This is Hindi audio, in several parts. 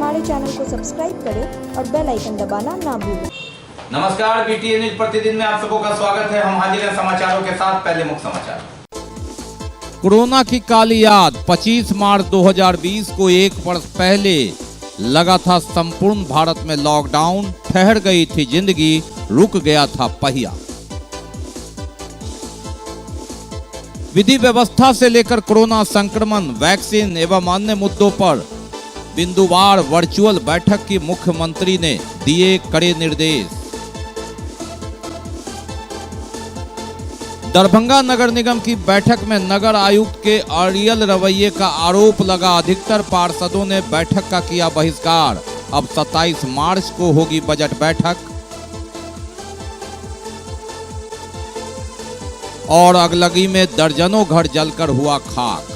हमारे चैनल को सब्सक्राइब करें और बेल आइकन दबाना ना भूलें। नमस्कार, बीटीएन न्यूज प्रतिदिन में आप सबों का स्वागत है। हम हाजिर हैं समाचारों के साथ। पहले मुख्य समाचार। कोरोना की काली याद 25 मार्च 2020 को एक वर्ष पहले लगा था संपूर्ण भारत में लॉकडाउन। ठहर गई थी जिंदगी, रुक गया था पहिया। विधि व्यवस्था से लेकर कोरोना संक्रमण, वैक्सीन एवं अन्य मुद्दों पर बिंदुवार वर्चुअल बैठक की मुख्यमंत्री ने दिए कड़े निर्देश। दरभंगा नगर निगम की बैठक में नगर आयुक्त के अड़ियल रवैये का आरोप लगा। अधिकतर पार्षदों ने बैठक का किया बहिष्कार। अब 27 मार्च को होगी बजट बैठक। और अगलगी में दर्जनों घर जलकर हुआ खाक।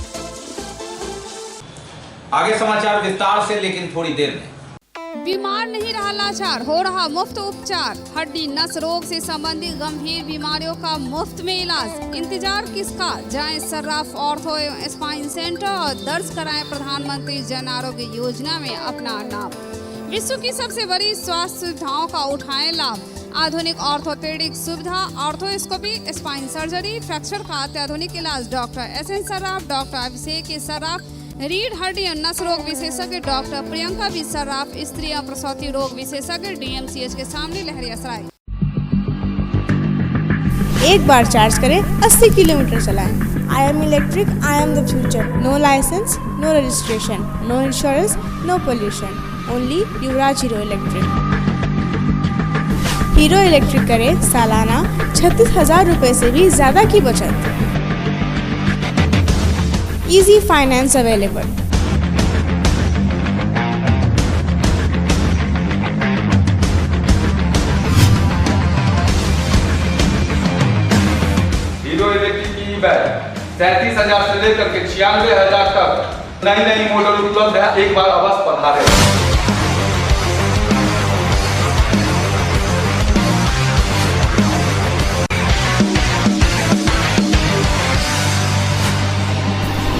आगे समाचार विस्तार से, लेकिन थोड़ी देर में। बीमार नहीं रहा लाचार, हो रहा मुफ्त उपचार। हड्डी नस रोग से संबंधित गंभीर बीमारियों का मुफ्त में इलाज। इंतजार किसका, जाएं सर्राफ ऑर्थो एवं स्पाइन सेंटर और दर्ज कराएं प्रधानमंत्री जन आरोग्य योजना में अपना नाम। विश्व की सबसे बड़ी स्वास्थ्य सुविधाओं का उठाएं लाभ। आधुनिक ऑर्थोपेडिक सुविधा, ऑर्थोस्कोपी, स्पाइन सर्जरी, फ्रैक्चर का अत्याधुनिक इलाज। डॉक्टर SN सर्राफ, डॉक्टर अभिषेक सर्राफ, रीढ़ हड्डी और नस रोग विशेषज्ञ डॉक्टर प्रियंका बी सर्राफ, स्त्री और प्रसूति रोग विशेषज्ञ DMCH के सामने लहरियासराय। एक बार चार्ज करें, 80 किलोमीटर चलाएं। I am electric, I am the future. No license, no registration, no insurance, no pollution. Only Yuvraj Hero electric. Hero electric करें सालाना 36,000 रुपए से भी ज्यादा की बचत। Easy finance available. Hero electric की ई-बाइक 37,000 से लेकर के 96,000 तक नई मॉडल उपलब्ध है। एक बार अवश्य पधारें।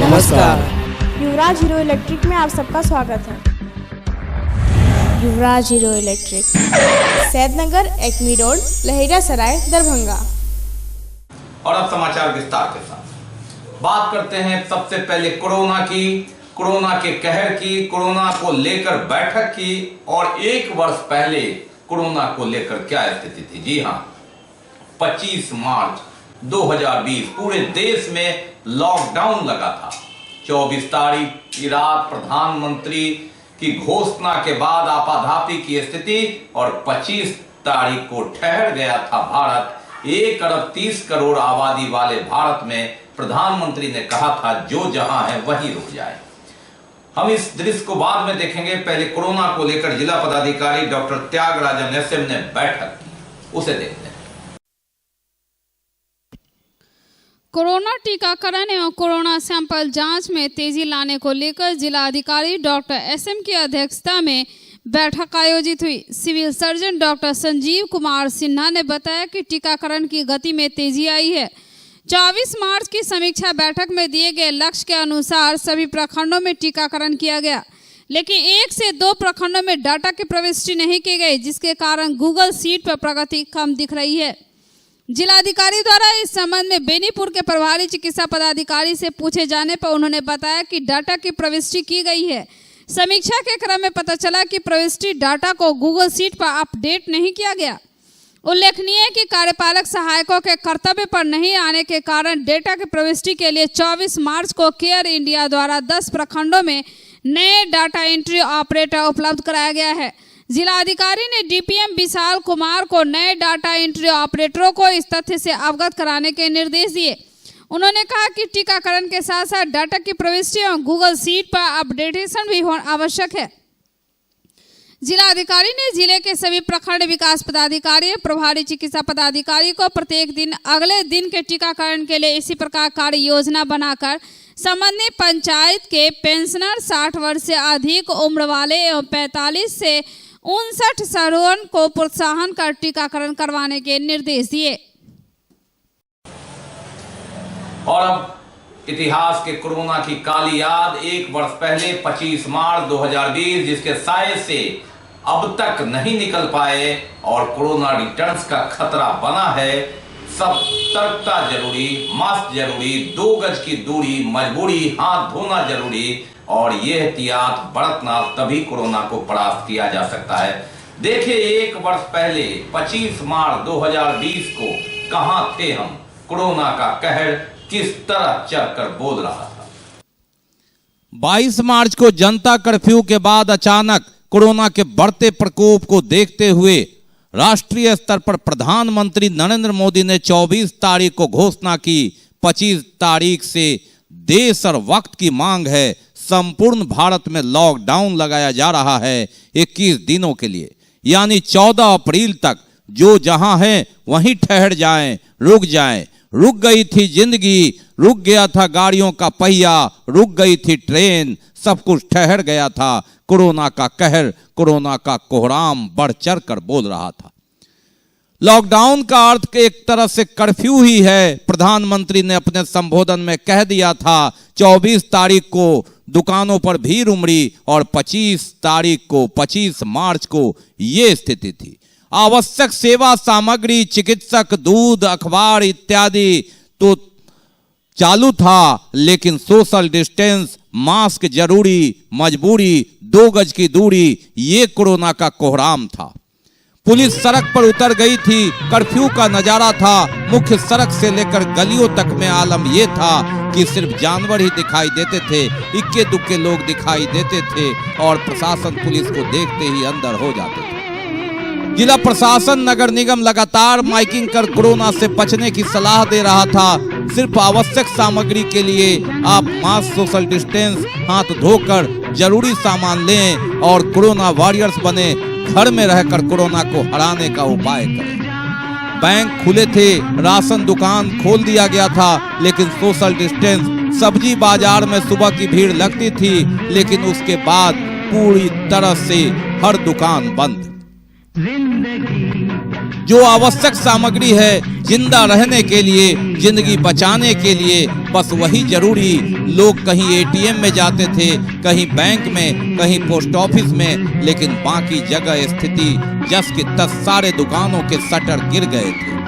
नमस्कार, युवराज हीरो इलेक्ट्रिक में आप सबका स्वागत है। Yuvraj Hero Electric, Saidnagar, Acme road, Laheriasarai, Darbhanga. और अब समाचार विस्तार के साथ। बात करते हैं सबसे पहले कोरोना की, कोरोना के कहर की, कोरोना को लेकर बैठक की और एक वर्ष पहले कोरोना को लेकर क्या स्थिति थी। जी हाँ, 25 मार्च 2020 पूरे देश में लॉकडाउन लगा था। 24 तारीख की रात प्रधानमंत्री की घोषणा के बाद आपाधापी की स्थिति और 25 तारीख को ठहर गया था भारत। 1 अरब 30 करोड़ आबादी वाले भारत में प्रधानमंत्री ने कहा था जो जहां है वहीं रुक जाए। हम इस दृश्य को बाद में देखेंगे। पहले कोरोना को लेकर जिला पदाधिकारी डॉक्टर त्यागराजन SM ने बैठक की, उसे देखते हैं। कोरोना टीकाकरण एवं कोरोना सैंपल जांच में तेजी लाने को लेकर जिलाधिकारी डॉक्टर SM की अध्यक्षता में बैठक आयोजित हुई। Civil surgeon doctor Sanjeev Kumar Sinha ने बताया कि टीकाकरण की गति में तेजी आई है। 24 मार्च की समीक्षा बैठक में दिए गए लक्ष्य के अनुसार सभी प्रखंडों में टीकाकरण किया गया, लेकिन 1 से 2 प्रखंडों में डाटा की प्रविष्टि नहीं की गई, जिसके कारण गूगल शीट पर प्रगति कम दिख रही है। जिलाधिकारी द्वारा इस संबंध में बेनीपुर के प्रभारी चिकित्सा पदाधिकारी से पूछे जाने पर उन्होंने बताया कि डाटा की प्रविष्टि की गई है। समीक्षा के क्रम में पता चला कि प्रविष्टि डाटा को गूगल शीट पर अपडेट नहीं किया गया। उल्लेखनीय है कि कार्यपालक सहायकों के कर्तव्य पर नहीं आने के कारण डेटा की प्रविष्टि के लिए 24 मार्च को केयर इंडिया द्वारा 10 प्रखंडों में नए डाटा एंट्री ऑपरेटर उपलब्ध कराया गया है। जिलाधिकारी ने DPM विशाल कुमार को नए डाटा एंट्री ऑपरेटरों को इस तथ्य से अवगत कराने के निर्देश दिए। उन्होंने कहा कि टीकाकरण के साथ साथ डाटा की प्रविष्टि और गूगल शीट पर अपडेटेशन भी आवश्यक है। जिलाधिकारी ने जिले के सभी प्रखंड विकास पदाधिकारी, प्रभारी चिकित्सा पदाधिकारी को प्रत्येक दिन अगले दिन के टीकाकरण के लिए इसी प्रकार कार्य योजना बनाकर संबंधित पंचायत के पेंशनर, 60 वर्ष से अधिक उम्र वाले एवं 45 से 59 शहरों को प्रोत्साहन कर टीकाकरण करवाने के निर्देश दिए। और अब इतिहास के कोरोना की काली याद, एक वर्ष पहले 25 मार्च 2020, जिसके साए से अब तक नहीं निकल पाए और कोरोना रिटर्न्स का खतरा बना है। सब सतर्कता जरूरी, मास्क जरूरी, 2 गज की दूरी मजबूरी, हाथ धोना जरूरी और ये एहतियात बरतना, तभी कोरोना को परास्त किया जा सकता है। देखिए, एक वर्ष पहले 25 मार्च 2020 को कहां थे हम? कोरोना का कहर किस तरह चढ़कर बोल रहा था। 22 मार्च को जनता कर्फ्यू के बाद अचानक कोरोना के बढ़ते प्रकोप को देखते हुए राष्ट्रीय स्तर पर प्रधानमंत्री नरेंद्र मोदी ने 24 तारीख को घोषणा की, 25 तारीख से देश और वक्त की मांग है, संपूर्ण भारत में लॉकडाउन लगाया जा रहा है 21 दिनों के लिए, यानी 14 अप्रैल तक जो जहां है वहीं ठहर जाएं, रुक जाएं। रुक गई थी जिंदगी, रुक गया था गाड़ियों का पहिया, रुक गई थी ट्रेन, सब कुछ ठहर गया था। कोरोना का कहर, कोरोना का कोहराम बढ़ चढ़ कर बोल रहा था। लॉकडाउन का अर्थ एक तरह से कर्फ्यू ही है। प्रधानमंत्री ने अपने संबोधन में कह दिया था 24 तारीख को दुकानों पर भीड़ उमड़ी और 25 मार्च को ये स्थिति थी। आवश्यक सेवा सामग्री, चिकित्सक, दूध, अखबार इत्यादि तो चालू था, लेकिन सोशल डिस्टेंस, मास्क जरूरी, मजबूरी, 2 गज की दूरी, ये कोरोना का कोहराम था। पुलिस सड़क पर उतर गई थी, कर्फ्यू का नजारा था। मुख्य सड़क से लेकर गलियों तक में आलम यह था कि सिर्फ जानवर ही दिखाई देते थे, इक्के दुक्के लोग दिखाई देते थे और प्रशासन पुलिस को देखते ही अंदर हो जाते थे। जिला प्रशासन, नगर निगम लगातार माइकिंग कर कोरोना से बचने की सलाह दे रहा था। सिर्फ आवश्यक सामग्री के लिए आप मास्क, सोशल डिस्टेंस, हाथ धोकर जरूरी सामान लें और कोरोना वॉरियर्स बने, घर में रहकर कोरोना को हराने का उपाय करें। बैंक खुले थे, राशन दुकान खोल दिया गया था, लेकिन सोशल डिस्टेंस, सब्जी बाजार में सुबह की भीड़ लगती थी, लेकिन उसके बाद पूरी तरह से हर दुकान बंद। जो आवश्यक सामग्री है जिंदा रहने के लिए, जिंदगी बचाने के लिए, बस वही जरूरी। लोग कहीं एटीएम में जाते थे, कहीं बैंक में, कहीं पोस्ट ऑफिस में, लेकिन बाकी जगह स्थिति जस की तस, सारे दुकानों के शटर गिर गए थे।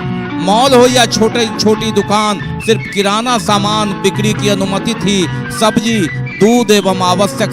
मॉल हो या छोटी दुकान, सिर्फ किराना सामान बिक्री की अनुमति थी। सब्जी, दूध एवं आवश्यक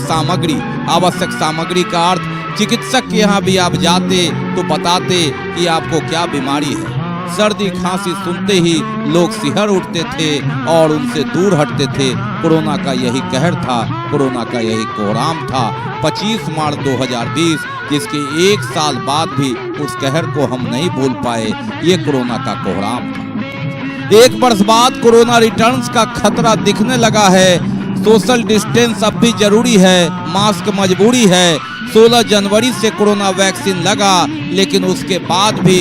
सामग्री का अर्थ चिकित्सक के यहाँ भी आप जाते तो बताते कि आपको क्या बीमारी है। सर्दी खांसी सुनते ही लोग सिहर उठते थे और उनसे दूर हटते थे। कोरोना का यही कहर था, कोरोना का यही कोहराम था। 25 मार्च 2020, जिसके 1 साल बाद भी उस कहर को हम नहीं भूल पाए, ये कोरोना का कोहराम था। 1 वर्ष बाद कोरोना रिटर्न्स का खतरा दिखने लगा है। सोशल डिस्टेंस अब भी जरूरी है, मास्क मजबूरी है। 16 जनवरी से कोरोना वैक्सीन लगा, लेकिन उसके बाद भी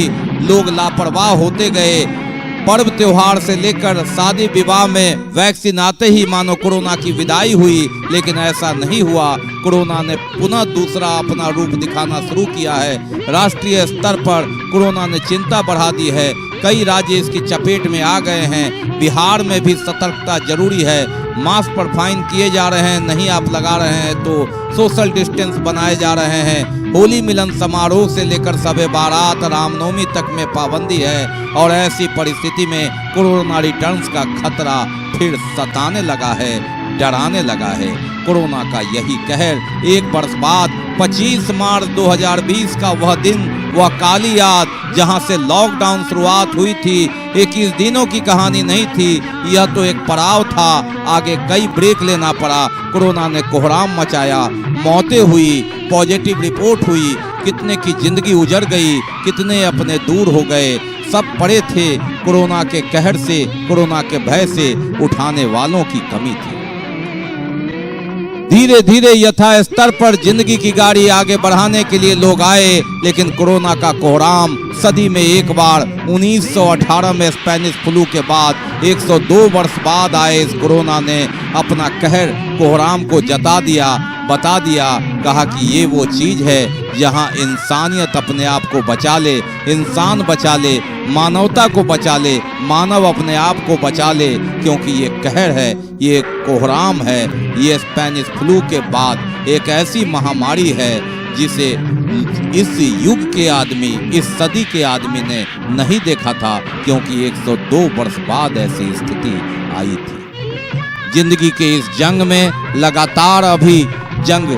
लोग लापरवाह होते गए। पर्व त्योहार से लेकर शादी विवाह में वैक्सीन आते ही मानो कोरोना की विदाई हुई, लेकिन ऐसा नहीं हुआ। कोरोना ने पुनः दूसरा अपना रूप दिखाना शुरू किया है। राष्ट्रीय स्तर पर कोरोना ने चिंता बढ़ा दी है। कई राज्य इसकी चपेट में आ गए हैं। बिहार में भी सतर्कता जरूरी है। मास्क पर फाइन किए जा रहे हैं, नहीं आप लगा रहे हैं तो सोशल डिस्टेंस बनाए जा रहे हैं। होली मिलन समारोह से लेकर शबे बारात, रामनवमी तक में पाबंदी है और ऐसी परिस्थिति में कोरोना रिटर्न्स का खतरा फिर सताने लगा है, डराने लगा है। कोरोना का यही कहर 1 वर्ष बाद 25 मार्च 2020 का वह दिन, वह काली याद, जहां से लॉकडाउन शुरुआत हुई थी। 21 दिनों की कहानी नहीं थी, यह तो एक पड़ाव था। आगे कई ब्रेक लेना पड़ा। कोरोना ने कोहराम मचाया, मौतें हुई, पॉजिटिव रिपोर्ट हुई, कितने की जिंदगी उजड़ गई, कितने अपने दूर हो गए। सब पड़े थे कोरोना के कहर से, कोरोना के भय से। उठाने वालों की कमी थी। धीरे धीरे यथा स्तर पर जिंदगी की गाड़ी आगे बढ़ाने के लिए लोग आए, लेकिन कोरोना का कोहराम सदी में एक बार 1918 में स्पेनिश फ्लू के बाद 102 वर्ष बाद आए इस कोरोना ने अपना कहर कोहराम को जता दिया। बता दिया, कहा कि ये वो चीज है जहां इंसानियत अपने आप को बचा ले, इंसान बचा ले, मानवता को बचा ले, मानव अपने आप को बचा ले, क्योंकि ये कहर है, ये कोहराम है, ये स्पेनिश फ्लू के बाद एक ऐसी महामारी है जिसे इस युग के आदमी, इस सदी के आदमी ने नहीं देखा था, क्योंकि 102 वर्ष बाद ऐसी स्थिति आई थी। जिंदगी के इस जंग में लगातार अभी जंग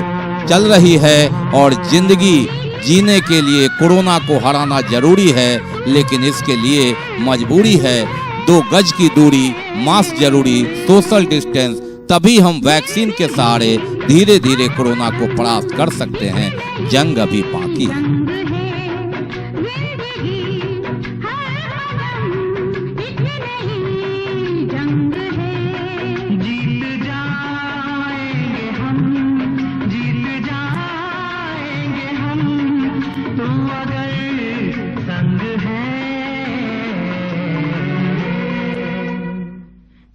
चल रही है और जिंदगी जीने के लिए कोरोना को हराना जरूरी है, लेकिन इसके लिए मजबूरी है 2 गज की दूरी, मास्क जरूरी, सोशल डिस्टेंस, तभी हम वैक्सीन के सहारे धीरे धीरे कोरोना को परास्त कर सकते हैं। जंग अभी बाकी है।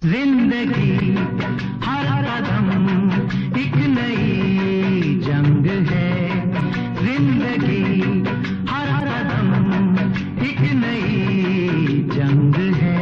जिंदगी हर कदम एक नई जंग है, जिंदगी हर कदम एक नई जंग है।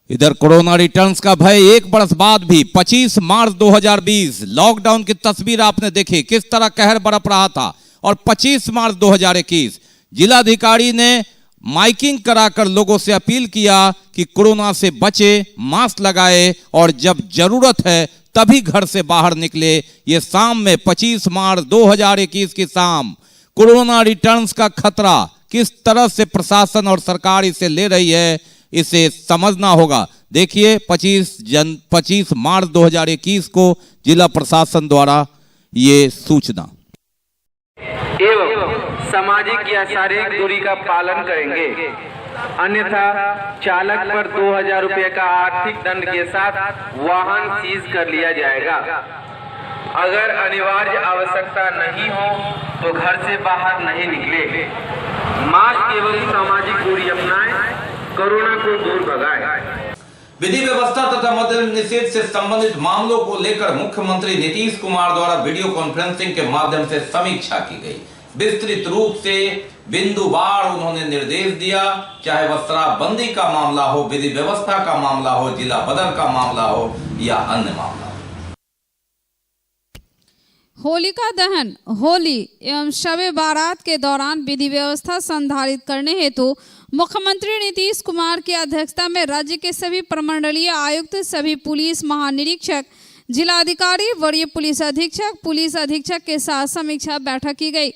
इधर कोरोना रिटर्न्स का भय 1 वर्ष बाद भी 25 मार्च 2020 लॉकडाउन की तस्वीर आपने देखी, किस तरह कहर बरप रहा था। और 25 मार्च 2021 जिलाधिकारी ने माइकिंग कराकर लोगों से अपील किया कि कोरोना से बचे, मास्क लगाए और जब जरूरत है तभी घर से बाहर निकले। ये शाम में 25 मार्च 2021 की शाम कोरोना रिटर्न्स का खतरा किस तरह से प्रशासन और सरकार इसे ले रही है, इसे समझना होगा। देखिए 25 मार्च 2021 को जिला प्रशासन द्वारा ये सूचना। एवं सामाजिक या शारीरिक दूरी का पालन करेंगे, अन्यथा चालक पर 2000 रुपये का आर्थिक दंड के साथ वाहन सीज कर लिया जाएगा। अगर अनिवार्य आवश्यकता नहीं हो तो घर से बाहर नहीं निकले। मास्क एवं सामाजिक दूरी अपनाएं, कोरोना को दूर भगाएं। विधि व्यवस्था तथा मद्य निषेध से संबंधित मामलों को लेकर मुख्यमंत्री नीतीश कुमार द्वारा वीडियो कॉन्फ्रेंसिंग के माध्यम से समीक्षा की गई। विस्तृत रूप से बिंदुवार उन्होंने निर्देश दिया, चाहे वह शराबबंदी का मामला हो, विधि व्यवस्था का मामला हो, जिला बदर का मामला हो या अन्य मामला। होलिका दहन, होली एवं शबे बारात के दौरान विधि व्यवस्था संधारित करने हेतु मुख्यमंत्री नीतीश कुमार की अध्यक्षता में राज्य के सभी प्रमंडलीय आयुक्त, सभी पुलिस महानिरीक्षक, जिलाधिकारी, वरीय पुलिस अधीक्षक के साथ समीक्षा बैठक की गई।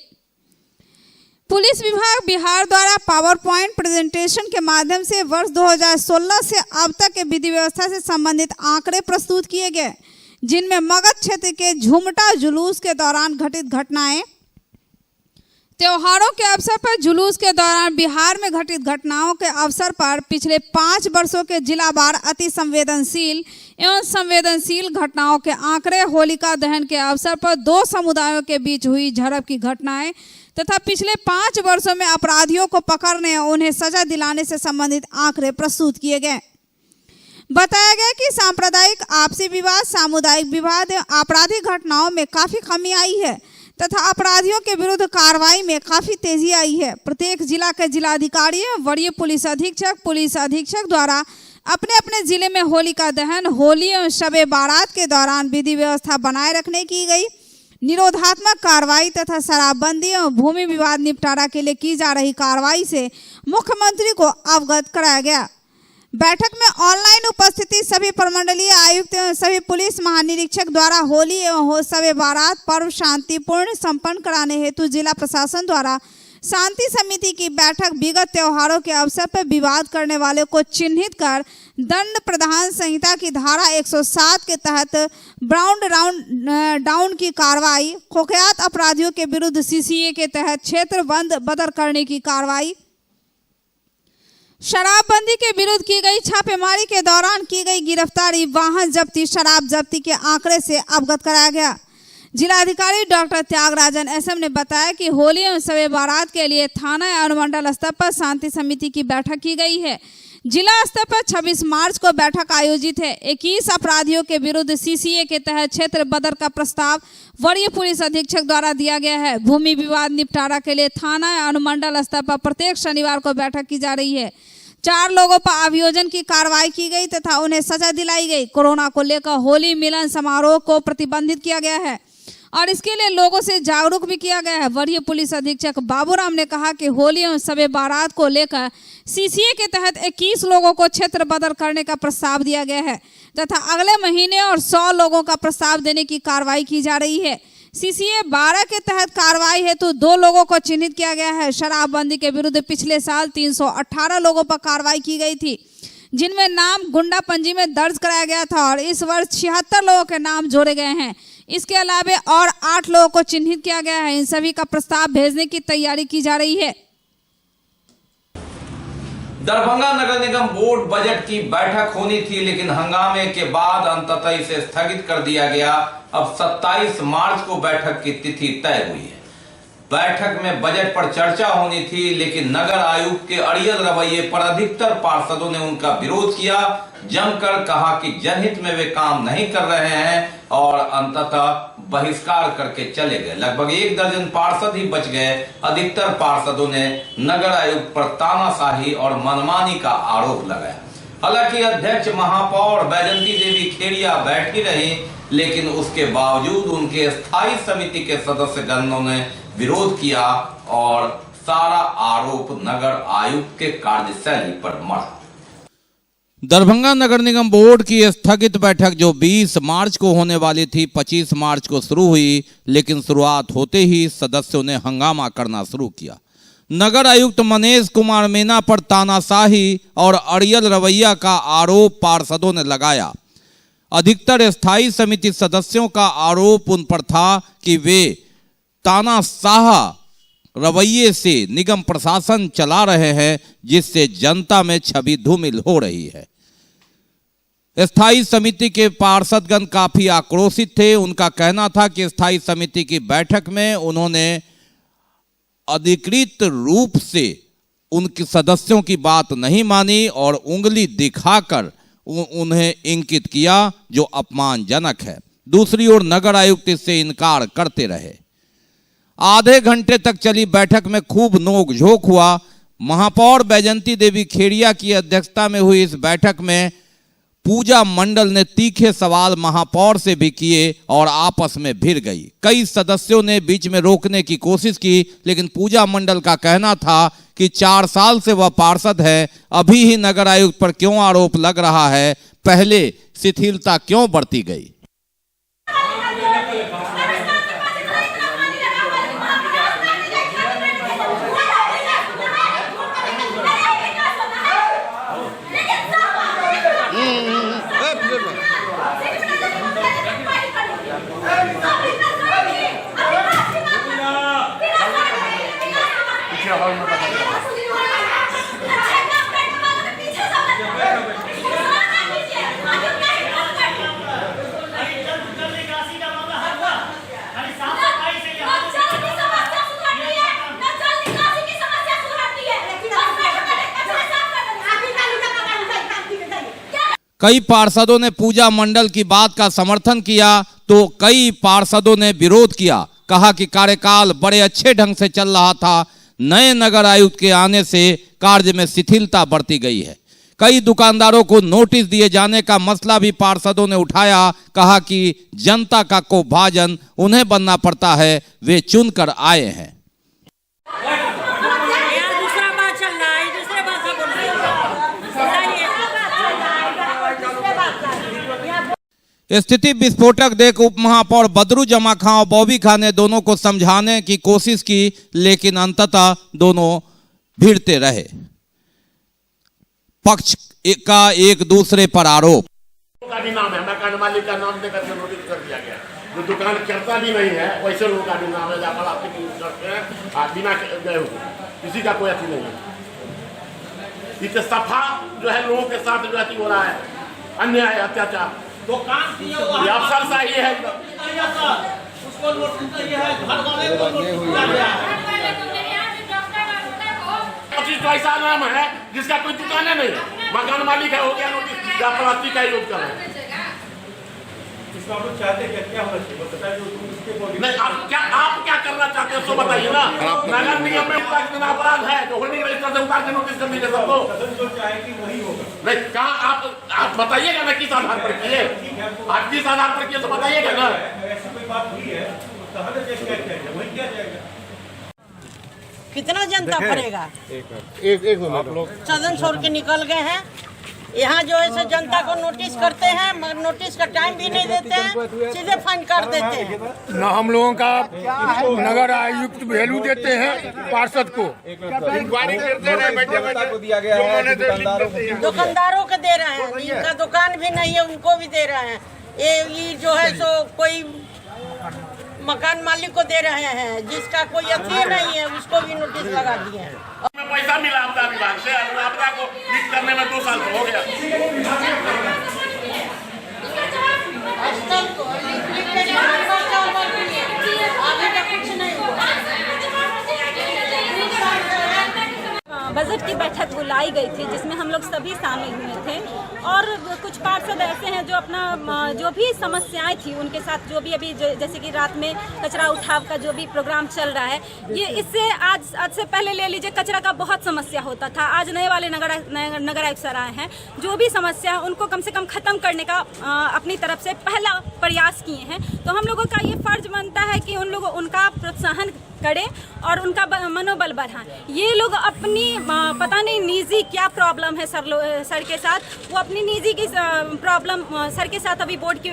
पुलिस विभाग बिहार द्वारा पावर पॉइंट प्रेजेंटेशन के माध्यम से वर्ष 2016 से अब तक के विधि व्यवस्था से संबंधित आंकड़े प्रस्तुत किए गए, जिनमें मगध क्षेत्र के झुमटा जुलूस के दौरान घटित घटनाएं, त्योहारों के अवसर पर जुलूस के दौरान बिहार में घटित घटनाओं के अवसर पर पिछले 5 वर्षों के जिलावार अति संवेदनशील एवं संवेदनशील घटनाओं के आंकड़े, होलिका दहन के अवसर पर 2 समुदायों के बीच हुई झड़प की घटनाएं तथा पिछले 5 वर्षों में अपराधियों को पकड़ने और उन्हें सजा दिलाने से संबंधित आंकड़े प्रस्तुत किए गए। बताया गया कि सांप्रदायिक आपसी विवाद, सामुदायिक विवाद एवं आपराधिक घटनाओं में काफी कमी आई है तथा अपराधियों के विरुद्ध कार्रवाई में काफी तेजी आई है। प्रत्येक जिला के जिलाधिकारी एवं वरीय पुलिस अधीक्षक द्वारा अपने अपने जिले में होलिका दहन, होली एवं शबे बारात के दौरान विधि व्यवस्था बनाए रखने की गई निरोधात्मक कार्रवाई तथा शराबबंदी एवं भूमि विवाद निपटारा के लिए की जा रही कार्रवाई से मुख्यमंत्री को अवगत कराया गया। बैठक में ऑनलाइन उपस्थिति सभी प्रमंडलीय आयुक्त एवं सभी पुलिस महानिरीक्षक द्वारा होली एवं शबे बारात पर्व शांतिपूर्ण संपन्न कराने हेतु जिला प्रशासन द्वारा शांति समिति की बैठक विगत त्योहारों के अवसर पर विवाद करने वाले को चिन्हित कर दंड प्रदान संहिता की धारा 107 के तहत ब्राउन डाउन की कार्रवाई, कुख्यात अपराधियों के विरुद्ध सीसीए के तहत क्षेत्र बंद करने की कार्रवाई, शराबबंदी के विरुद्ध की गई छापेमारी के दौरान की गई गिरफ्तारी, वाहन जब्ती, शराब जब्ती के आंकड़े से अवगत कराया गया। जिलाधिकारी डॉक्टर त्यागराजन एसएम ने बताया कि होली एवं शबे बारात के लिए थाना या अनुमंडल स्तर पर शांति समिति की बैठक की गई है। जिला स्तर पर 26 मार्च को बैठक आयोजित है। 21 अपराधियों के विरुद्ध सीसीए के तहत क्षेत्र बदर का प्रस्ताव वरीय पुलिस अधीक्षक द्वारा दिया गया है। भूमि विवाद निपटारा के लिए थाना या अनुमंडल स्तर पर प्रत्येक शनिवार को बैठक की जा रही है। 4 लोगों पर अभियोजन की कार्रवाई की गई तथा उन्हें सजा दिलाई गई। कोरोना को लेकर होली मिलन समारोह को प्रतिबंधित किया गया है और इसके लिए लोगों से जागरूक भी किया गया है। वरीय पुलिस अधीक्षक बाबूराम ने कहा कि होली एवं शबे बारात को लेकर सीसीए के तहत 21 लोगों को क्षेत्र बदल करने का प्रस्ताव दिया गया है तथा अगले महीने और 100 लोगों का प्रस्ताव देने की कार्रवाई की जा रही है। सीसीए 12 के तहत कार्रवाई हेतु 2 लोगों को चिन्हित किया गया है। शराबबंदी के विरुद्ध पिछले साल 318 लोगों पर कार्रवाई की गई थी, जिनमें नाम गुंडा पंजी में दर्ज कराया गया था और इस वर्ष 76 लोगों के नाम जोड़े गए हैं। इसके अलावा और 8 लोगों को चिन्हित किया गया है। इन सभी का प्रस्ताव भेजने की तैयारी की जा रही है। दरभंगा नगर निगम बोर्ड बजट की बैठक होनी थी, लेकिन हंगामे के बाद अंततः इसे स्थगित कर दिया गया। अब 27 मार्च को बैठक की तिथि तय हुई है। बैठक में बजट पर चर्चा होनी थी, लेकिन नगर आयुक्त के अड़ियल रवैये पर अधिकतर पार्षदों ने उनका विरोध किया, जमकर कहा कि जनहित में वे काम नहीं कर रहे हैं और अंततः बहिष्कार करके चले गए। लगभग 1 दर्जन पार्षद ही बच गए। अधिकतर पार्षदों ने नगर आयुक्त पर तानाशाही और मनमानी का आरोप लगाया। हालांकि अध्यक्ष महापौर बैजंती देवी खेड़िया बैठी रही, लेकिन उसके बावजूद उनके स्थायी समिति के सदस्यगणों ने विरोध किया और सारा आरोप नगर आयुक्त के कार्यशैली पर मढ़ा। दरभंगा नगर निगम बोर्ड की स्थगित बैठक जो 20 मार्च को होने वाली थी, 25 मार्च को शुरू हुई, लेकिन शुरुआत होते ही सदस्यों ने हंगामा करना शुरू किया। नगर आयुक्त मनीष कुमार मीना पर तानाशाही और अड़ियल रवैया का आरोप पार्षदों ने लगाया। अधिकतर स्थायी समिति सदस्यों का आरोप उन पर था कि वे तानाशाह रवैये से निगम प्रशासन चला रहे हैं, जिससे जनता में छवि धूमिल हो रही है। स्थायी समिति के पार्षदगण काफी आक्रोशित थे। उनका कहना था कि स्थायी समिति की बैठक में उन्होंने अधिकृत रूप से उनके सदस्यों की बात नहीं मानी और उंगली दिखाकर उन्हें इंगित किया, जो अपमानजनक है। दूसरी ओर नगर आयुक्त इससे इनकार करते रहे। आधे घंटे तक चली बैठक में खूब नोक-झोंक हुआ। महापौर बैजंती देवी खेड़िया की अध्यक्षता में हुई इस बैठक में पूजा मंडल ने तीखे सवाल महापौर से भी किए और आपस में भिड़ गई। कई सदस्यों ने बीच में रोकने की कोशिश की, लेकिन पूजा मंडल का कहना था कि 4 साल से वह पार्षद है, अभी ही नगर आयुक्त पर क्यों आरोप लग रहा है, पहले शिथिलता क्यों बरती गई। कई पार्षदों ने पूजा मंडल की बात का समर्थन किया तो कई पार्षदों ने विरोध किया। कहा कि कार्यकाल बड़े अच्छे ढंग से चल रहा था, नए नगर आयुक्त के आने से कार्य में शिथिलता बढ़ती गई है। कई दुकानदारों को नोटिस दिए जाने का मसला भी पार्षदों ने उठाया। कहा कि जनता का को भाजन उन्हें बनना पड़ता है, वे चुनकर आए हैं। स्थिति विस्फोटक देख उप महापौर बदरू जमा खां और बॉबी खां ने दोनों को समझाने की कोशिश की, लेकिन अंततः दोनों भिड़ते रहे। पक्ष का एक दूसरे पर आरोप। का भी नाम है, मकान मालिक का नाम देकर के नोटिस कर दिया गया। जो दुकान करता भी नहीं है वैसे लोगों का भी नाम है, जहाँ प्लास्टिक यूज करते हैं बिना गए हुए, किसी का कोई अथी नहीं है। इसे सफा जो है लोगों के साथ जो अथी हो रहा है, अन्याय अत्याचार। ये अफसर सही है, उसको नोटिस दिया है, घर वाले को नोटिस दिया गया है। तो ऐसा नाम है जिसका कोई दुकान नहीं है, मकान मालिक है, हो गया नोटिस, या प्लास्टिक का यूज कर रहे हैं। क्या होना चाहिए नहीं, आप क्या करना चाहते हैं सो बताइए ना। नगर निगम में अपराध है जो होल्डिंग रजिस्टर से उतार के नोटिस कर दीजिए सबको। नहीं, कहाँ आप बताइएगा ना किस आधार पर किए, आप किस आधार पर किए तो बताइएगा ना। कितना जनता पड़ेगा? एक आप लोग सदन छोड़ के निकल गए हैं। यहाँ जो है जनता को नोटिस करते हैं, मगर नोटिस का टाइम भी नहीं देते हैं, सीधे फाइन कर देते हैं। न हम लोगों का नगर आयुक्त वैल्यू देते हैं, पार्षद को इंक्वायरी करते रहे, दुकानदारों को दे रहे हैं, जिनका दुकान भी नहीं है उनको भी दे रहे हैं। ये जो है सो कोई मकान मालिक को दे रहे हैं, जिसका कोई अथी नहीं है उसको भी नोटिस लगा दिए हैं। पैसा मिला आपदा विभाग से, आपदा को लिख करने में 2 साल हो गया। बजट की बैठक बुलाई गई थी जिसमें हम लोग सभी शामिल हुए थे और कुछ पार्षद ऐसे हैं जो अपना जो भी समस्याएं थी उनके साथ जो भी अभी जैसे कि रात में कचरा उठाव का जो भी प्रोग्राम चल रहा है, ये इससे आज से पहले ले लीजिए कचरा का बहुत समस्या होता था। आज नए वाले नगर आयुक्त सर आए हैं, जो भी समस्या है उनको कम से कम खत्म करने का अपनी तरफ से पहला प्रयास किए हैं। तो हम लोगों का ये फर्ज बनता है कि उनका प्रोत्साहन करें और उनका मनोबल बढ़ाएं। ये लोग अपनी पता नहीं निजी क्या प्रॉब्लम है सर के साथ, वो अपनी निजी की प्रॉब्लम सर के साथ अभी बोर्ड की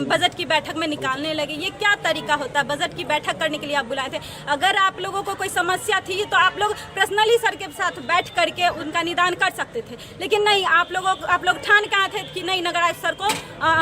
बजट की बैठक में निकालने लगे। ये क्या तरीका होता है? बजट की बैठक करने के लिए आप बुलाए थे, अगर आप लोगों को कोई समस्या थी तो आप लोग पर्सनली सर के साथ बैठ करके उनका निदान कर सकते थे, लेकिन नहीं, आप लोग ठान के आए थे कि नहीं नगर आयुक्त सर को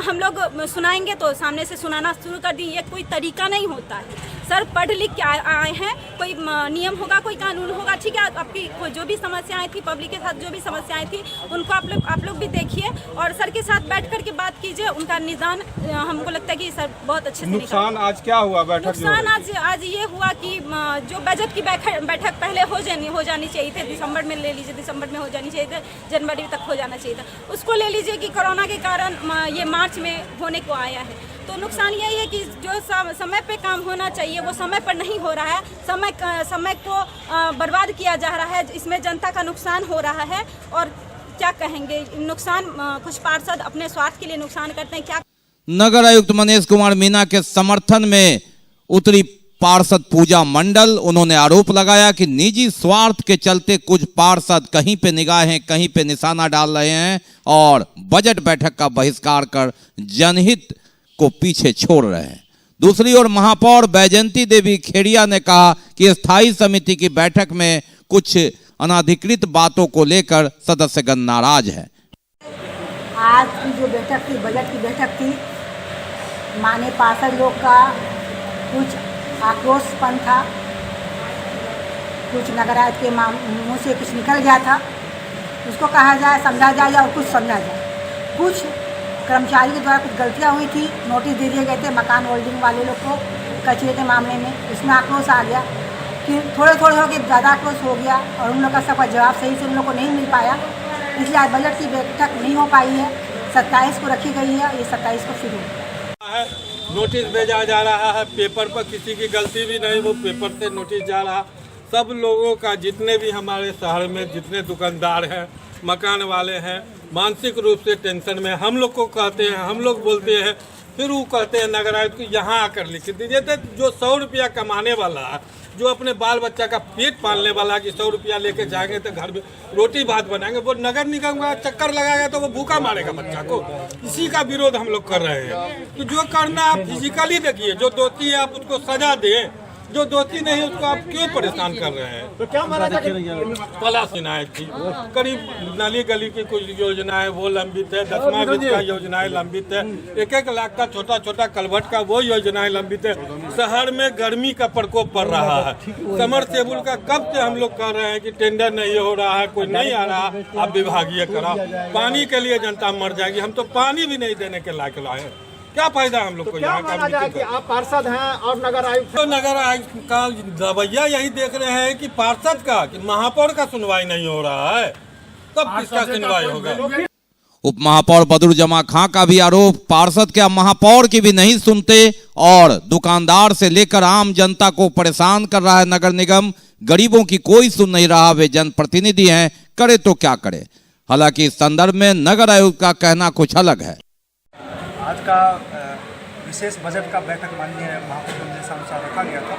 हम लोग सुनाएंगे तो सामने से सुनाना शुरू कर दी। ये कोई तरीका नहीं होता है। सर पढ़ लिख के आए हैं, कोई नियम होगा, कोई कानून होगा, ठीक है। आपकी जो भी समस्याएं थी पब्लिक के साथ, जो भी समस्याएं थी उनको आप लोग भी देखिए और सर के साथ बैठ कर के बात कीजिए, उनका निदान हमको लगता है कि सर बहुत अच्छे से नुकसान आज क्या हुआ बैठक? नुकसान आज ये हुआ कि जो बजट की बैठक पहले हो जानी चाहिए थी, दिसंबर में ले लीजिए, दिसंबर में हो जानी चाहिए थी, जनवरी तक हो जाना चाहिए था, उसको ले लीजिए कि कोरोना के कारण ये मार्च में होने को आया है। तो नुकसान यही है कि जो समय पे काम होना चाहिए वो समय पर नहीं हो रहा है, समय को बर्बाद किया जा रहा है, इसमें जनता का नुकसान हो रहा है। और क्या कहेंगे, नुकसान कुछ पार्षद अपने स्वार्थ के लिए नुकसान करते हैं। क्या नगर आयुक्त मनीष कुमार मीणा के समर्थन में उतरी पार्षद पूजा मंडल। उन्होंने आरोप लगाया कि निजी स्वार्थ के चलते कुछ पार्षद कहीं पे निगाहें कहीं पे निशाना डाल रहे हैं और बजट बैठक का बहिष्कार कर जनहित को पीछे छोड़ रहे हैं। दूसरी ओर महापौर बैजंती देवी खेड़िया ने कहा कि स्थायी समिति की बैठक में कुछ अनाधिकृत बातों को लेकर सदस्यगण नाराज है। आज की जो बैठक थी, बजट की बैठक थी, माने पार्षद लोग का कुछ आक्रोशपन था, कुछ नगर आयुक्त के मुँह से कुछ निकल गया था, उसको कहा जाए, समझा जाए और कुछ समझा जाए। कुछ कर्मचारी के द्वारा कुछ गलतियां हुई थी, नोटिस दे दिए गए थे मकान होल्डिंग वाले लोग को कचरे के मामले में, उसमें आक्रोश आ गया कि थोड़े हो के ज़्यादा आक्रोश हो गया और उन लोग का सबका जवाब सही से उन लोग को नहीं मिल पाया, इसलिए आज बजट की बैठक नहीं हो पाई है। 27 को रखी गई है, ये 27 को फिर होगी। नोटिस भेजा जा रहा है पेपर पर, किसी की गलती भी नहीं, वो पेपर से नोटिस जा रहा। सब लोगों का, जितने भी हमारे शहर में जितने दुकानदार हैं, मकान वाले हैं, मानसिक रूप से टेंशन में। हम लोग को कहते हैं, हम लोग बोलते हैं, फिर वो कहते हैं नगर आयुक्त को यहाँ आकर लिख दीजिए। तो जो 100 रुपया कमाने वाला है, जो अपने बाल बच्चा का पेट पालने वाला कि 100 रुपया लेके जाएंगे तो घर में रोटी भात बनाएंगे, वो नगर निगम का चक्कर लगाएगा तो वो भूखा मारेगा बच्चा को। इसी का विरोध हम लोग कर रहे हैं। तो जो करना आप फिजिकली देखिए, जो दोषी है आप उसको सजा दें, जो दोषी नहीं उसको आप क्यों परेशान कर रहे हैं। तो क्या पलाश योजनाएं थी, करीब नाली गली की कुछ योजनाएं वो लंबित है, 10वां वित्त का योजनाएं लंबित है, 1-1 लाख का छोटा छोटा कलवट का वो योजनाएं लंबित है। शहर में गर्मी का प्रकोप पड़ रहा है, समरसेबुल का कब से हम लोग कह रहे हैं कि टेंडर नहीं हो रहा है, कोई नहीं आ रहा, आप विभागीय कराओ। पानी के लिए जनता मर जाएगी, हम तो पानी भी नहीं देने के लायक लाए, क्या फायदा हम लोग को। यहाँ का कि आप पार्षद हैं और नगर आयुक्त, तो नगर आयुक्त का रवैया यही देख रहे हैं कि पार्षद का, कि महापौर का सुनवाई नहीं हो रहा है, तब किसका सुनवाई होगा। उप महापौर बदरुजमा खां का भी आरोप, पार्षद क्या महापौर की भी नहीं सुनते और दुकानदार से लेकर आम जनता को परेशान कर रहा है नगर निगम। गरीबों की कोई सुन नहीं रहा, वे जनप्रतिनिधि हैं, करे तो क्या करे। हालांकि इस संदर्भ में नगर आयुक्त का कहना कुछ अलग है। आज का विशेष बजट का बैठक माननीय महापौर के निर्देशानुसार रखा गया था।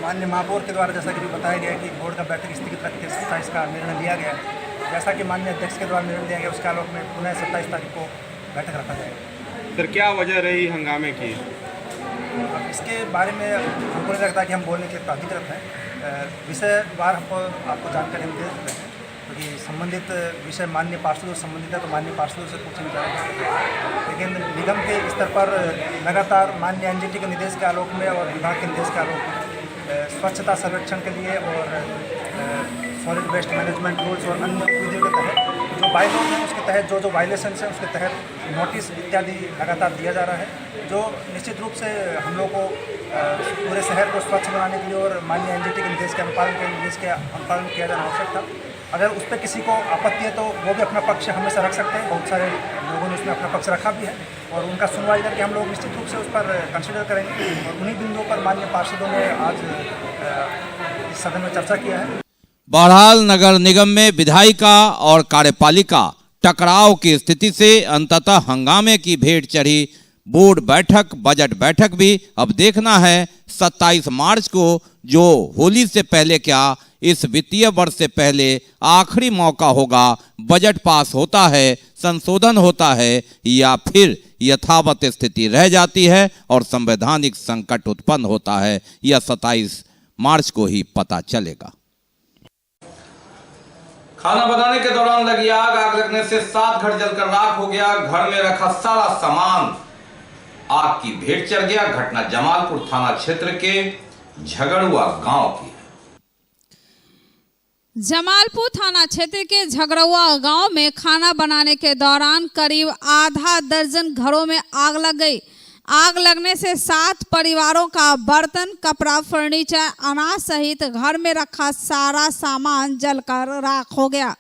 माननीय महापौर के द्वारा जैसा कि बताया गया कि बोर्ड का बैठक स्थगित रख के 27 का निर्णय लिया गया है। जैसा कि माननीय अध्यक्ष के द्वारा निर्णय लिया गया, उसके आलोक में पुनः 27 तारीख को बैठक रखा जाएगा। सर क्या वजह रही हंगामे की? अब इसके बारे में हमको नहीं लगता कि हम बोलने के अधिकृत हैं। विषयवार हमको आपको जानकारी हम दे देते हैं, क्योंकि संबंधित विषय माननीय पार्षदों से संबंधित है तो माननीय पार्षदों से पूछने जाएगा। लेकिन निगम के स्तर पर लगातार माननीय एनजीटी के निर्देश के आलोक में और विभाग के निर्देश के आलोक में स्वच्छता सर्वेक्षण के लिए और सॉलिड वेस्ट मैनेजमेंट रूल्स और अन्य विधियों के तहत जो बायलॉ हैं उसके तहत जो वायलेशन है उसके तहत नोटिस इत्यादि लगातार दिया जा रहा है, जो निश्चित रूप से हम लोग को पूरे शहर को स्वच्छ बनाने के लिए और माननीय एनजीटी के निर्देश के अनुपालन किया जाना आवश्यक था। अगर उस पर किसी को आपत्ति है तो वो भी अपना पक्ष हमेशा रख सकते हैं। बहुत सारे लोगों ने उसमें अपना पक्ष रखा भी है और उनका सुनवाई करके हम लोग निश्चित रूप से उस पर कंसिडर करेंगे। और उन्हीं बिंदुओं पर माननीय पार्षदों ने आज इस सदन में चर्चा किया है। बहरहाल नगर निगम में विधायिका और कार्यपालिका टकराव की स्थिति से अंततः हंगामे की भेंट चढ़ी। बोर्ड बैठक, बजट बैठक भी अब देखना है 27 मार्च को, जो होली से पहले क्या इस वित्तीय वर्ष से पहले आखिरी मौका होगा। बजट पास होता है, संशोधन होता है या फिर यथावत स्थिति रह जाती है और संवैधानिक संकट उत्पन्न होता है, यह 27 मार्च को ही पता चलेगा। खाना बनाने के दौरान लगी आग लगने से 7 घर जलकर राख हो गया। घर में रखा सारा सामान आग की भेंट चढ़ गया। घटना जमालपुर थाना क्षेत्र के झगड़ुआ गांव की। जमालपुर थाना क्षेत्र के झगड़ुआ गांव में खाना बनाने के दौरान करीब आधा दर्जन घरों में आग लग गई। आग लगने से 7 परिवारों का बर्तन, कपड़ा, फर्नीचर, अनाज सहित घर में रखा सारा सामान जलकर राख हो गया।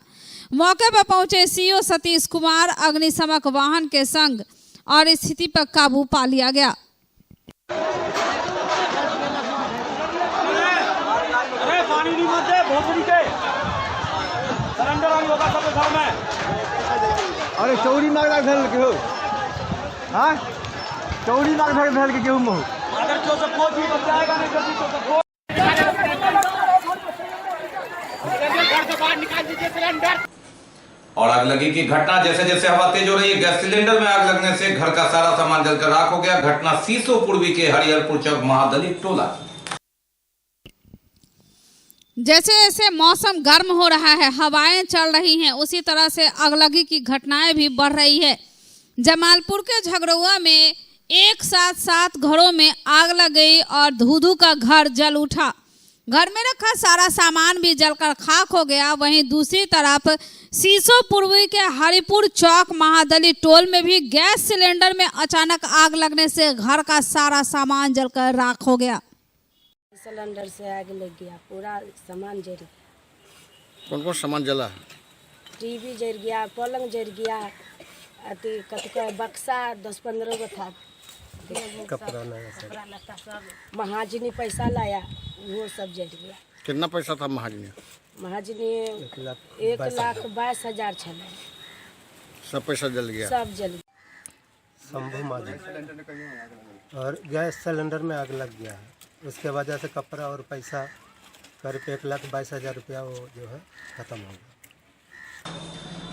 मौके पर पहुंचे सीओ सतीश कुमार अग्निशमक वाहन के संग और स्थिति पर काबू पा लिया गया। अरे चौड़ी मार भेल के हो, हां चौड़ी मार भेल के गेहूं में अगर जो सब कोई भी बचाएगा नहीं जल्दी तो सब घर से बाहर निकाल दीजिए सिलेंडर। और आग लगी की घटना जैसे जैसे हवा तेज हो रही है, गैस सिलेंडर में आग लगने से घर का सारा सामान जलकर राख हो गया। घटना सीसो पूर्वी के हरिहरपुर चौक महादलित टोला। जैसे जैसे मौसम गर्म हो रहा है, हवाएं चल रही हैं, उसी तरह से अगलगी की घटनाएं भी बढ़ रही है। जमालपुर के झगड़ुआ में एक साथ 7 घरों में आग लग गई और धू-धू का घर जल उठा। घर में रखा सारा सामान भी जलकर खाक हो गया। वहीं दूसरी तरफ सीसो पूर्वी के हरिपुर चौक महादली टोल में भी गैस सिलेंडर में अचानक आग लगने से घर का सारा सामान जलकर राख हो गया। सिलेंडर से आग लग गया, पूरा सामान जल गया। कौन कौन सामान जला? टीवी जल गया, पलंग जल गया, अति कतका बक्सा 10-15 गो था। कपड़ा लत्ता सब महाजनी पैसा लाया, वो सब जल गया। कितना पैसा था महाजनी? महाजनी 1,22,000 छल, सब पैसा जल गया। सब जल गया। शंभू माझी और गैस सिलेंडर में आग लग गया है, उसके वजह से कपड़ा और पैसा करीब 1,22,000 रुपया वो जो है खत्म हो गया।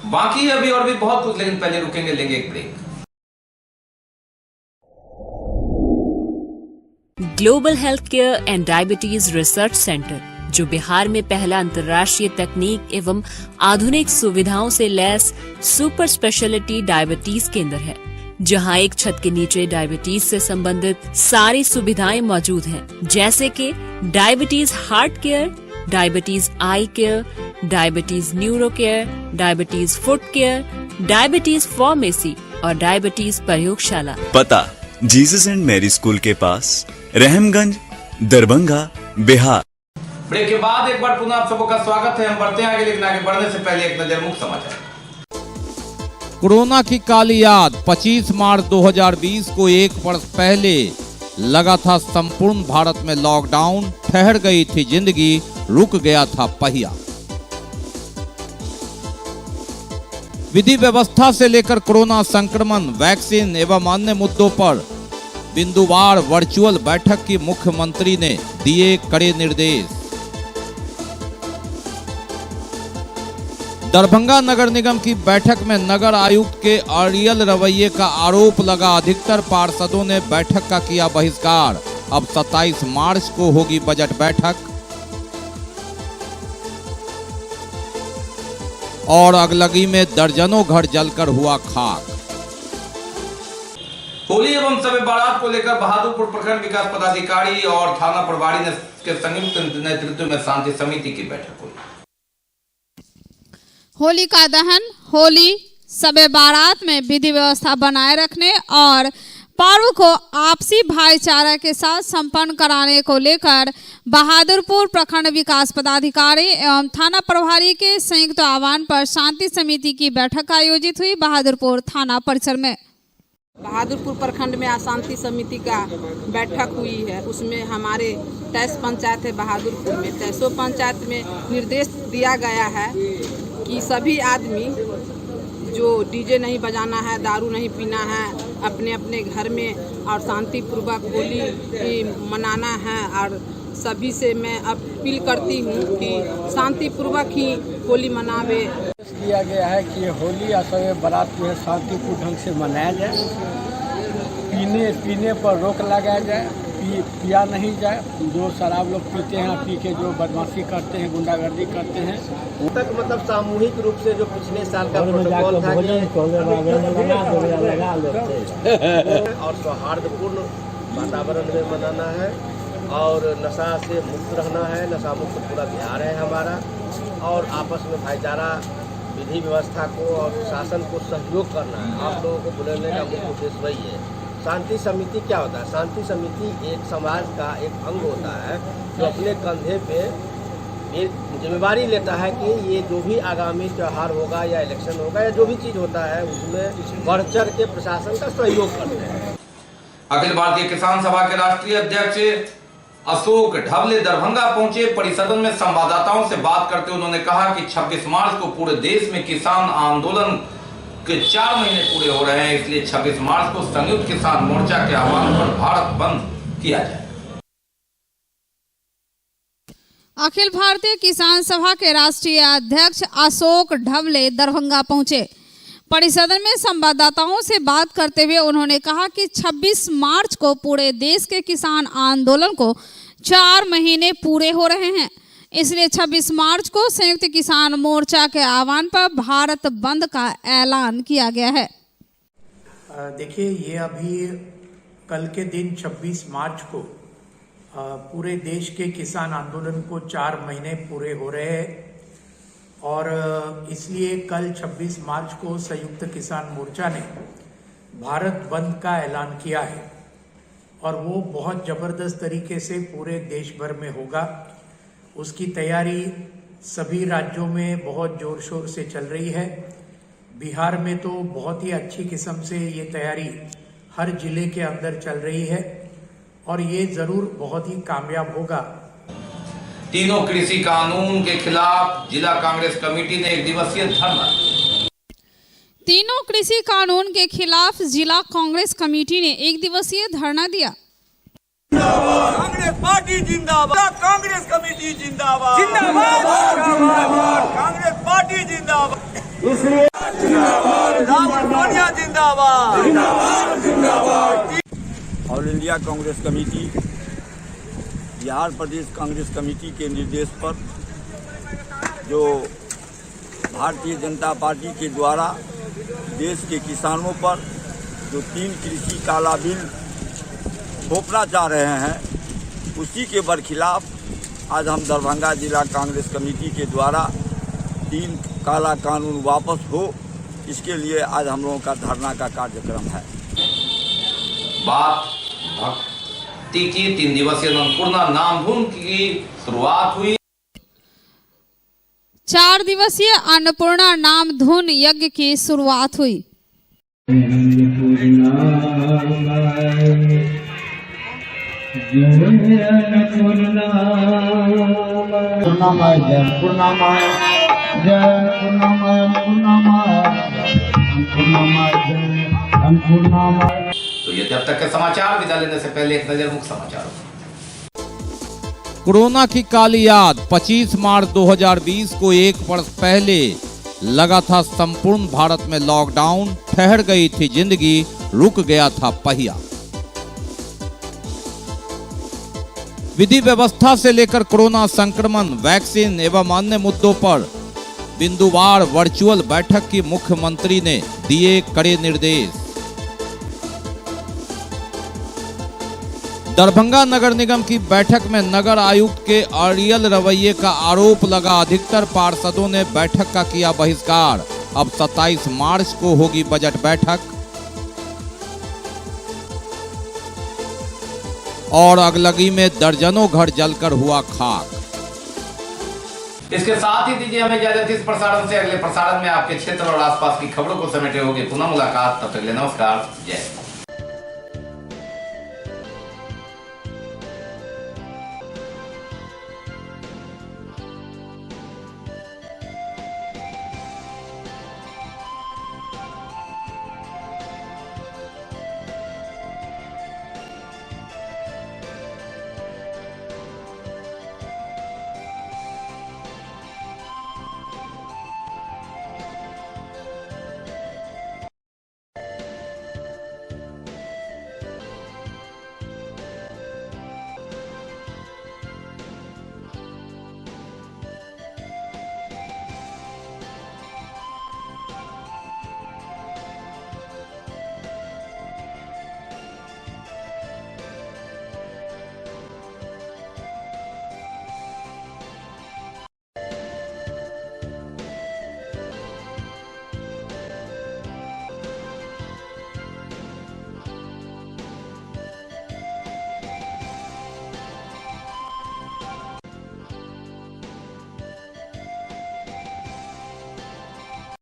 बाकी है अभी और भी बहुत कुछ, लेकिन पहले रुकेंगे, लेंगे एक break. Global health care and diabetes research centre, जो बिहार में पहला अंतर्राष्ट्रीय तकनीक एवं आधुनिक सुविधाओं से लैस सुपर स्पेशलिटी डायबिटीज केंद्र है, जहां एक छत के नीचे डायबिटीज से संबंधित सारी सुविधाएं मौजूद हैं, जैसे कि diabetes heart care, diabetes eye care, diabetes neuro care, diabetes foot care, diabetes pharmacy और डायबिटीज प्रयोगशाला। पता जीसस एंड मैरी स्कूल के पास, रहमगंज, दरभंगा, बिहार। ब्रेक के बाद एक बार पुनः आप सबको का स्वागत है। हम बढ़ते हैं आगे, लेकिन आगे बढ़ने से पहले एक नजर मुख्य समाचार। कोरोना की काली याद, 25 मार्च 2020 को एक वर्ष पहले लगा था संपूर्ण भारत में लॉकडाउन, ठहर गई थी जिंदगी, रुक गया था पहिया। विधि व्यवस्था से लेकर कोरोना संक्रमण, वैक्सीन एवं अन्य मुद्दों पर बिंदुवार वर्चुअल बैठक की मुख्यमंत्री ने दिए कड़े निर्देश। दरभंगा नगर निगम की बैठक में नगर आयुक्त के अड़ियल रवैये का आरोप लगा, अधिकतर पार्षदों ने बैठक का किया बहिष्कार। अब 27 मार्च को होगी बजट बैठक। और अगलगी में दर्जनों घर जलकर हुआ खाक। होली एवं शब बारात को लेकर बहादुरपुर प्रखंड विकास पदाधिकारी और थाना प्रभारी के संयुक्त नेतृत्व में शांति समिति की बैठक हुई। होली का दहन, होली शब बारात में विधि व्यवस्था बनाए रखने और पर्व को आपसी भाईचारा के साथ संपन्न कराने को लेकर बहादुरपुर प्रखंड विकास पदाधिकारी एवं थाना प्रभारी के संयुक्त आह्वान पर शांति समिति की बैठक आयोजित हुई बहादुरपुर थाना परिसर में। बहादुरपुर प्रखंड में आज शांति समिति का बैठक हुई है। उसमें हमारे 23 पंचायत है बहादुरपुर में, 23 पंचायत में निर्देश दिया गया है कि सभी आदमी जो डीजे नहीं बजाना है, दारू नहीं पीना है, अपने अपने घर में और शांतिपूर्वक होली मनाना है। और सभी से मैं अपील करती हूँ कि शांतिपूर्वक ही होली मनावे। दिया गया है कि होली और शब बारात जो है शांतिपूर्ण ढंग से मनाया जाए, पीने पर रोक लगाया जाए, पिया नहीं जाए। जो शराब लोग पीते हैं, पी के जो बदमाशी करते हैं, गुंडागर्दी करते हैं, तक मतलब सामूहिक रूप से जो पिछले साल का प्रोटोकॉल था और सौहार्दपूर्ण वातावरण में मनाना है और नशा से मुक्त रहना है। नशा मुक्त पूरा बिहार है हमारा, और आपस में भाईचारा, विधि व्यवस्था को और शासन को सहयोग करना है। आप लोगों को बुलाने का मुख्य उद्देश्य वही है। शांति समिति क्या होता है? शांति समिति एक समाज का एक अंग होता है जो अपने कंधे पे एक जिम्मेवारी लेता है कि ये जो भी आगामी त्यौहार होगा या इलेक्शन होगा या जो भी चीज़ होता है उसमें बढ़ चढ़ के प्रशासन का सहयोग करते हैं। अखिल भारतीय किसान सभा के राष्ट्रीय अध्यक्ष अशोक ढवले दरभंगा पहुंचे। परिसदन में संवाददाताओं से बात करते हुए उन्होंने कहा कि 26 मार्च को पूरे देश में किसान आंदोलन के 4 महीने पूरे हो रहे हैं, इसलिए 26 मार्च को संयुक्त किसान मोर्चा के आह्वान पर भारत बंद किया जाए। अखिल भारतीय किसान सभा के राष्ट्रीय अध्यक्ष अशोक ढवले दरभंगा पहुंचे। परिसदन में संवाददाताओं से बात करते हुए उन्होंने कहा कि 26 मार्च को पूरे देश के किसान आंदोलन को 4 महीने पूरे हो रहे हैं, इसलिए 26 मार्च को संयुक्त किसान मोर्चा के आह्वान पर भारत बंद का ऐलान किया गया है। देखिए, ये अभी कल के दिन 26 मार्च को पूरे देश के किसान आंदोलन को 4 महीने पूरे हो रहे हैं और इसलिए कल 26 मार्च को संयुक्त किसान मोर्चा ने भारत बंद का ऐलान किया है और वो बहुत ज़बरदस्त तरीके से पूरे देश भर में होगा। उसकी तैयारी सभी राज्यों में बहुत ज़ोर शोर से चल रही है। बिहार में तो बहुत ही अच्छी किस्म से ये तैयारी हर जिले के अंदर चल रही है और ये जरूर बहुत ही कामयाब होगा। तीनों कृषि कानून के खिलाफ जिला कांग्रेस कमेटी ने एक दिवसीय धरना। तीनों कृषि कानून के खिलाफ जिला कांग्रेस कमेटी ने एक दिवसीय धरना दिया। कांग्रेस पार्टी जिंदाबाद, कांग्रेस कमेटी जिंदाबाद, जिंदाबाद, कांग्रेस पार्टी जिंदाबाद, इसलिए राहुल मांझी जिंदाबाद, जिंदाबाद। All India Congress committee, Bihar प्रदेश कांग्रेस कमेटी के निर्देश पर जो भारतीय जनता पार्टी के द्वारा देश के किसानों पर जो 3 कृषि काला बिल थोपना चाह रहे हैं, उसी के बरखिलाफ आज हम दरभंगा जिला कांग्रेस कमेटी के द्वारा 3 काला कानून वापस हो, इसके लिए आज हम लोगों का धरना का कार्यक्रम है। बात भक्ति की 3 दिवसीय अन्नपूर्णा नामधुन की शुरुआत हुई। 4 दिवसीय अन्नपूर्णा नामधुन यज्ञ की शुरुआत हुई। तो ये जब तक के समाचार, विदा लेने से पहले एक नजर मुख्य समाचारों। कोरोना की काली याद 25 मार्च 2020 को एक वर्ष पहले लगा था संपूर्ण भारत में लॉकडाउन, ठहर गई थी जिंदगी, रुक गया था पहिया। विधि व्यवस्था से लेकर कोरोना संक्रमण, वैक्सीन एवं अन्य मुद्दों पर बिंदुवार वर्चुअल बैठक की मुख्यमंत्री ने दिए कड़े निर्देश। दरभंगा नगर निगम की बैठक में नगर आयुक्त के अड़ियल रवैये का आरोप लगा। अधिकतर पार्षदों ने बैठक का किया बहिष्कार। अब 27 मार्च को होगी बजट बैठक। और अगलगी में दर्जनों घर जलकर हुआ खाक। इसके साथ ही दीजिए हमें इजाजत इस प्रसारण से। अगले प्रसारण में आपके क्षेत्र और आसपास की खबरों को समेटे होगी पुनः मुलाकात। तब तक के लिए नमस्कार, जय।